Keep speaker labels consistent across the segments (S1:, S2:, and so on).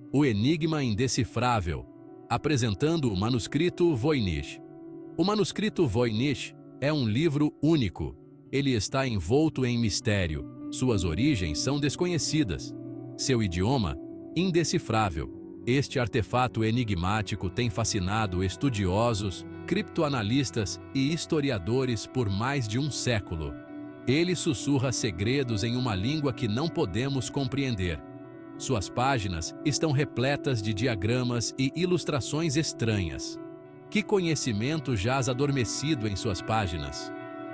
S1: O Enigma Indecifrável, apresentando o manuscrito Voynich. O manuscrito Voynich é um livro único. Ele está envolto em mistério. Suas origens são desconhecidas. Seu idioma, indecifrável. Este artefato enigmático tem fascinado estudiosos, criptoanalistas e historiadores por mais de um século. Ele sussurra segredos em uma língua que não podemos compreender. Suas páginas estão repletas de diagramas e ilustrações estranhas. Que conhecimento jaz adormecido em suas páginas?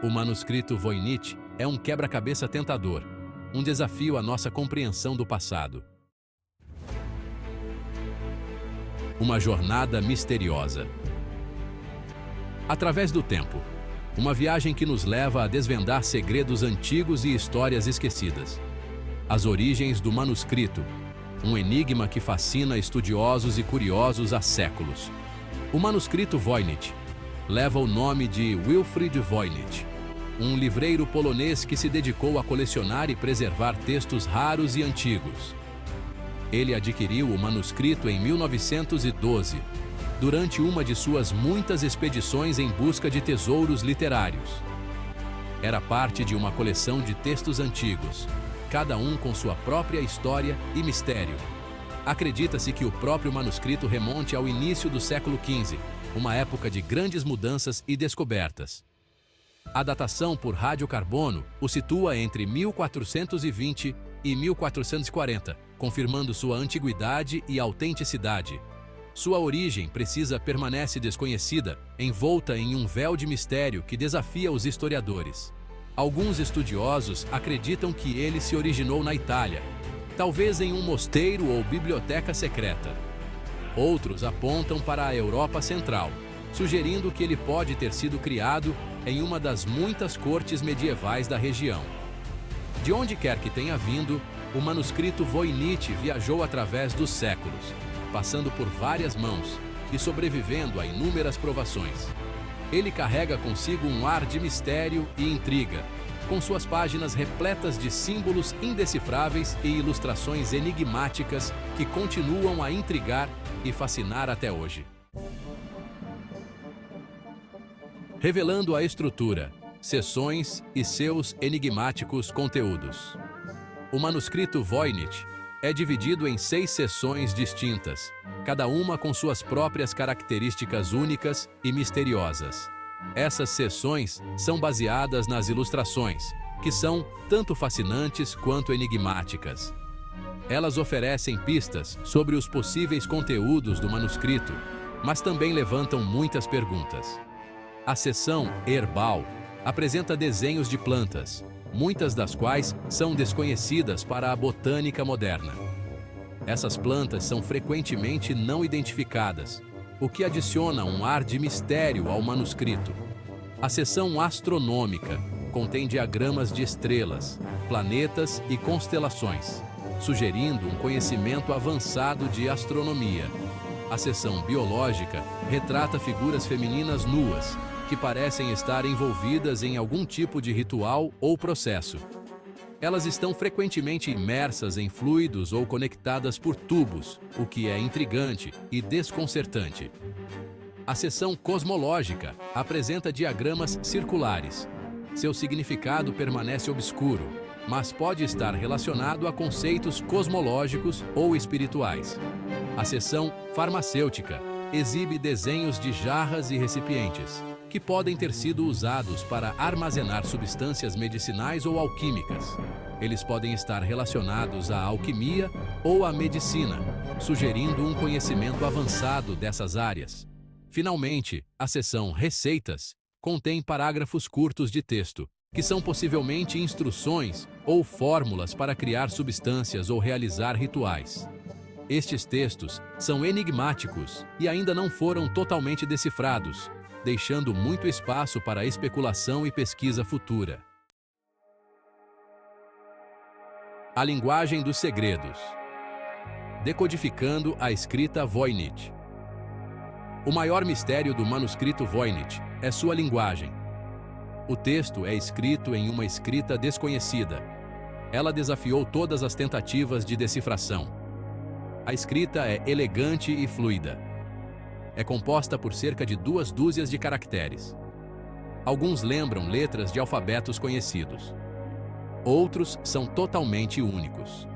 S1: O manuscrito Voynich é um quebra-cabeça tentador, um desafio à nossa compreensão do passado. Uma jornada misteriosa. Através do tempo, uma viagem que nos leva a desvendar segredos antigos e histórias esquecidas. As origens do manuscrito, um enigma que fascina estudiosos e curiosos há séculos. O manuscrito Voynich leva o nome de Wilfrid Voynich, um livreiro polonês que se dedicou a colecionar e preservar textos raros e antigos. Ele adquiriu o manuscrito em 1912, durante uma de suas muitas expedições em busca de tesouros literários. Era parte de uma coleção de textos antigos, cada um com sua própria história e mistério. Acredita-se que o próprio manuscrito remonte ao início do século XV, uma época de grandes mudanças e descobertas. A datação por radiocarbono o situa entre 1420 e 1440, confirmando sua antiguidade e autenticidade. Sua origem precisa permanece desconhecida, envolta em um véu de mistério que desafia os historiadores. Alguns estudiosos acreditam que ele se originou na Itália, talvez em um mosteiro ou biblioteca secreta. Outros apontam para a Europa Central, sugerindo que ele pode ter sido criado em uma das muitas cortes medievais da região. De onde quer que tenha vindo, o manuscrito Voynich viajou através dos séculos, passando por várias mãos e sobrevivendo a inúmeras provações. Ele carrega consigo um ar de mistério e intriga, com suas páginas repletas de símbolos indecifráveis e ilustrações enigmáticas que continuam a intrigar e fascinar até hoje. Revelando a estrutura, seções e seus enigmáticos conteúdos. O manuscrito Voynich é dividido em 6 seções distintas, cada uma com suas próprias características únicas e misteriosas. Essas seções são baseadas nas ilustrações, que são tanto fascinantes quanto enigmáticas. Elas oferecem pistas sobre os possíveis conteúdos do manuscrito, mas também levantam muitas perguntas. A seção Herbal apresenta desenhos de plantas, muitas das quais são desconhecidas para a botânica moderna. Essas plantas são frequentemente não identificadas, o que adiciona um ar de mistério ao manuscrito. A seção Astronômica contém diagramas de estrelas, planetas e constelações, sugerindo um conhecimento avançado de astronomia. A seção Biológica retrata figuras femininas nuas, que parecem estar envolvidas em algum tipo de ritual ou processo. Elas estão frequentemente imersas em fluidos ou conectadas por tubos, o que é intrigante e desconcertante. A seção Cosmológica apresenta diagramas circulares. Seu significado permanece obscuro, mas pode estar relacionado a conceitos cosmológicos ou espirituais. A seção Farmacêutica exibe desenhos de jarras e recipientes, que podem ter sido usados para armazenar substâncias medicinais ou alquímicas. Eles podem estar relacionados à alquimia ou à medicina, sugerindo um conhecimento avançado dessas áreas. Finalmente, a seção Receitas contém parágrafos curtos de texto, que são possivelmente instruções ou fórmulas para criar substâncias ou realizar rituais. Estes textos são enigmáticos e ainda não foram totalmente decifrados, deixando muito espaço para especulação e pesquisa futura. A linguagem dos segredos. Decodificando a escrita Voynich. O maior mistério do manuscrito Voynich é sua linguagem. O texto é escrito em uma escrita desconhecida. Ela desafiou todas as tentativas de decifração. A escrita é elegante e fluida. É composta por cerca de 2 dúzias de caracteres. Alguns lembram letras de alfabetos conhecidos. Outros são totalmente únicos.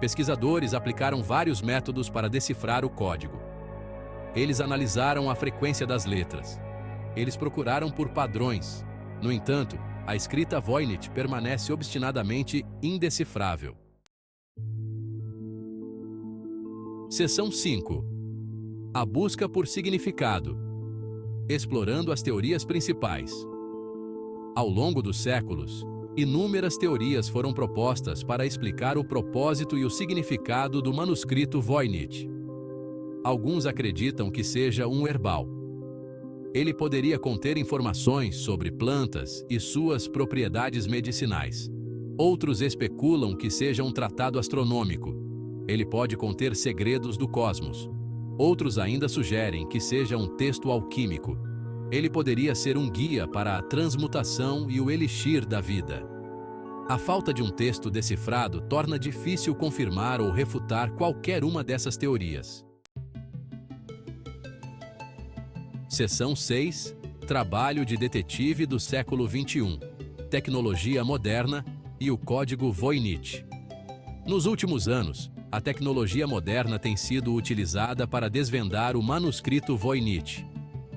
S1: Pesquisadores aplicaram vários métodos para decifrar o código. Eles analisaram a frequência das letras. Eles procuraram por padrões. No entanto, a escrita Voynich permanece obstinadamente indecifrável. Seção 5. A busca por significado. Explorando as teorias principais. Ao longo dos séculos, inúmeras teorias foram propostas para explicar o propósito e o significado do manuscrito Voynich. Alguns acreditam que seja um herbal. Ele poderia conter informações sobre plantas e suas propriedades medicinais. Outros especulam que seja um tratado astronômico. Ele pode conter segredos do cosmos. Outros ainda sugerem que seja um texto alquímico. Ele poderia ser um guia para a transmutação e o elixir da vida. A falta de um texto decifrado torna difícil confirmar ou refutar qualquer uma dessas teorias. Seção 6. Trabalho de detetive do século XXI. Tecnologia moderna e o código Voynich. Nos últimos anos, a tecnologia moderna tem sido utilizada para desvendar o manuscrito Voynich.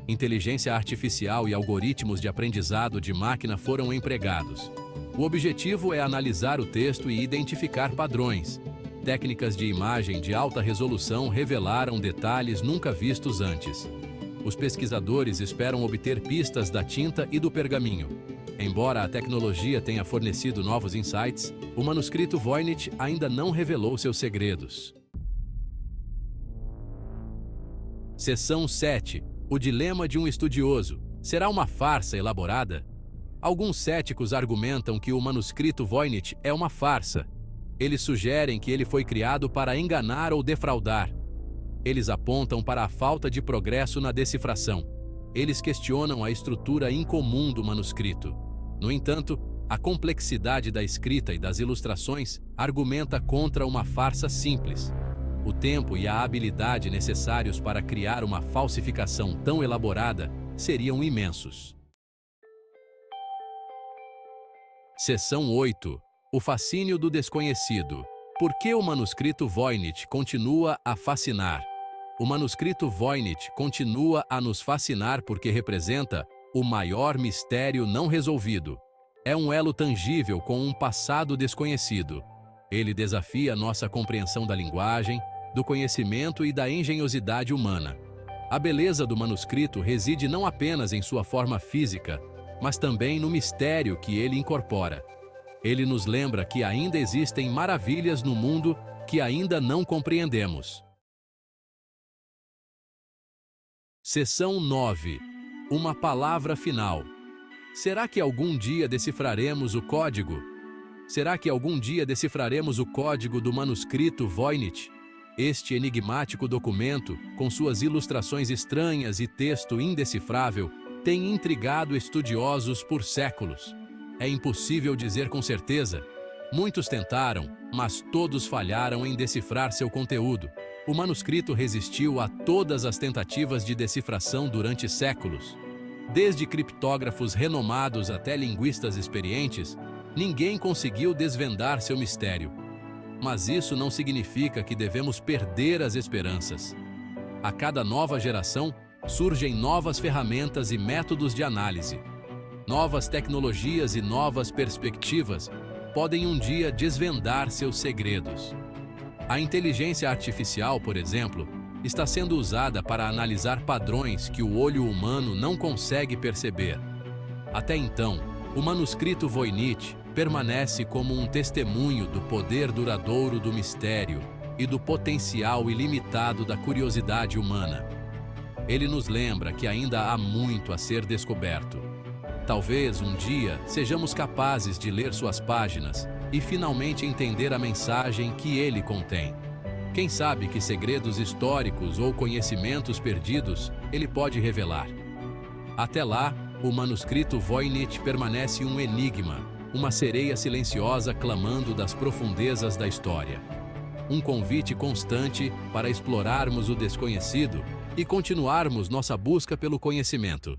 S1: Inteligência artificial e algoritmos de aprendizado de máquina foram empregados. O objetivo é analisar o texto e identificar padrões. Técnicas de imagem de alta resolução revelaram detalhes nunca vistos antes. Os pesquisadores esperam obter pistas da tinta e do pergaminho. Embora a tecnologia tenha fornecido novos insights, o manuscrito Voynich ainda não revelou seus segredos. Seção 7. O dilema de um estudioso. Será uma farsa elaborada? Alguns céticos argumentam que o manuscrito Voynich é uma farsa. Eles sugerem que ele foi criado para enganar ou defraudar. Eles apontam para a falta de progresso na decifração. Eles questionam a estrutura incomum do manuscrito. No entanto, a complexidade da escrita e das ilustrações argumenta contra uma farsa simples. O tempo e a habilidade necessários para criar uma falsificação tão elaborada seriam imensos. Seção 8. O fascínio do desconhecido. Por que o manuscrito Voynich continua a fascinar? O manuscrito Voynich continua a nos fascinar porque representa o maior mistério não resolvido. É um elo tangível com um passado desconhecido. Ele desafia nossa compreensão da linguagem, do conhecimento e da engenhosidade humana. A beleza do manuscrito reside não apenas em sua forma física, mas também no mistério que ele incorpora. Ele nos lembra que ainda existem maravilhas no mundo que ainda não compreendemos. Seção 9. Uma palavra final. Será que algum dia decifraremos o código? Será que algum dia decifraremos o código do manuscrito Voynich? Este enigmático documento, com suas ilustrações estranhas e texto indecifrável, tem intrigado estudiosos por séculos. É impossível dizer com certeza. Muitos tentaram, mas todos falharam em decifrar seu conteúdo. O manuscrito resistiu a todas as tentativas de decifração durante séculos. Desde criptógrafos renomados até linguistas experientes, ninguém conseguiu desvendar seu mistério. Mas isso não significa que devemos perder as esperanças. A cada nova geração, surgem novas ferramentas e métodos de análise. Novas tecnologias e novas perspectivas podem um dia desvendar seus segredos. A inteligência artificial, por exemplo, está sendo usada para analisar padrões que o olho humano não consegue perceber. Até então, o manuscrito Voynich permanece como um testemunho do poder duradouro do mistério e do potencial ilimitado da curiosidade humana. Ele nos lembra que ainda há muito a ser descoberto. Talvez um dia sejamos capazes de ler suas páginas e finalmente entender a mensagem que ele contém. Quem sabe que segredos históricos ou conhecimentos perdidos ele pode revelar. Até lá, o manuscrito Voynich permanece um enigma, uma sereia silenciosa clamando das profundezas da história. um convite constante para explorarmos o desconhecido e continuarmos nossa busca pelo conhecimento.